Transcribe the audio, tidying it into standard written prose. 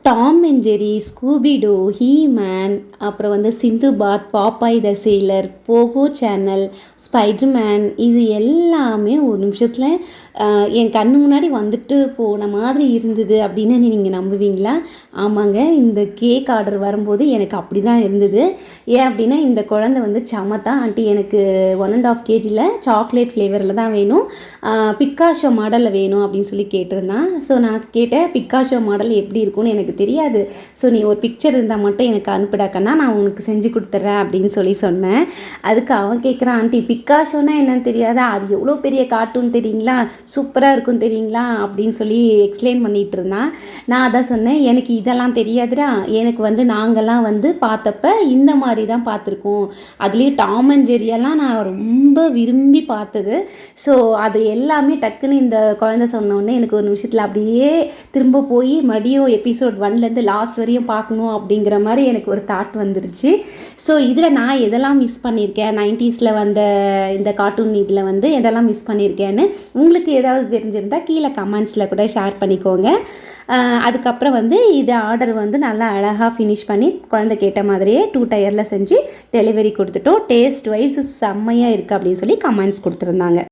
Tom and Jerry, Scooby-Doo, He-Man, அப்புறம் வந்து சிந்துபாத், பாப்பாய் த seller, போகோ channel, Spiderman, இது எல்லாமே ஒரு நிமிஷத்தில் என் கண்ணு முன்னாடி வந்துட்டு போன மாதிரி இருந்தது அப்படின்னு நீங்கள் நம்புவீங்களா? ஆமாங்க, இந்த கேக் ஆர்டர் வரும்போது எனக்கு அப்படி தான் இருந்தது. ஏன் அப்படின்னா இந்த குழந்தை வந்து சமத்தா ஆண்டி எனக்கு 1.5 கேஜியில் சாக்லேட் ஃப்ளேவரில் தான் வேணும், பிக்காஷோ மாடலில் வேணும் அப்படின்னு சொல்லி கேட்டிருந்தான். ஸோ நான் கேட்டேன், பிக்காஷோ மாடல் எப்படி இருக்கும்னு எனக்கு தெரியாது, ஸோ நீ ஒரு பிக்சர் இருந்தால் மட்டும் எனக்கு அனுப்பிடாக்கன்னா நான் உனக்கு செஞ்சு கொடுத்துட்றேன் அப்படின்னு சொல்லி சொன்னேன். அதுக்கு அவன் கேட்குறான், ஆண்டி பிக்காஷோன்னா என்னன்னு தெரியாதா, அது எவ்வளோ பெரிய கார்ட்டூன் தெரியுங்களா, சூப்பராக இருக்கும் தெரியுங்களா அப்படின்னு சொல்லி எக்ஸ்பிளைன் பண்ணிகிட்டு இருந்தான். நான் அதான் சொன்னேன், எனக்கு இதெல்லாம் தெரியாதுடா, எனக்கு வந்து நாங்கள்லாம் வந்து பார்த்தப்ப இந்த மாதிரி தான் பார்த்துருக்கோம், அதுலேயும் டாம் அண்ட் ஜெர்ரியெல்லாம் நான் ரொம்ப விரும்பி பார்த்தது. ஸோ அது எல்லாமே டக்குன்னு இந்த குழந்தை சொன்னோடனே எனக்கு ஒரு நிமிஷத்தில் அப்படியே திரும்ப போய் மறுபடியும் எபிசோட் 1லேருந்து லாஸ்ட் வரையும் பார்க்கணும் அப்படிங்கிற மாதிரி எனக்கு ஒரு தாட் வந்துருச்சு. ஸோ இதில் நான் எதெல்லாம் மிஸ் பண்ணியிருக்கேன், 90ஸில் வந்த இந்த கார்ட்டூன் இதில் வந்து எதெல்லாம் மிஸ் பண்ணியிருக்கேன்னு உங்களுக்கு ஏதாவது தெரிஞ்சிருந்தால் கீழே கமெண்ட்ஸில் கூட ஷேர் பண்ணிக்கோங்க. அதுக்கப்புறம் வந்து இது ஆர்டர் வந்து நல்லா அழகாக ஃபினிஷ் பண்ணி குழந்தை கேட்ட மாதிரியே 2 டயரில் செஞ்சு டெலிவரி கொடுத்துட்டோம். டேஸ்ட் வைஸ் செம்மையாக இருக்குது அப்படின்னு சொல்லி கமெண்ட்ஸ் கொடுத்துருந்தாங்க.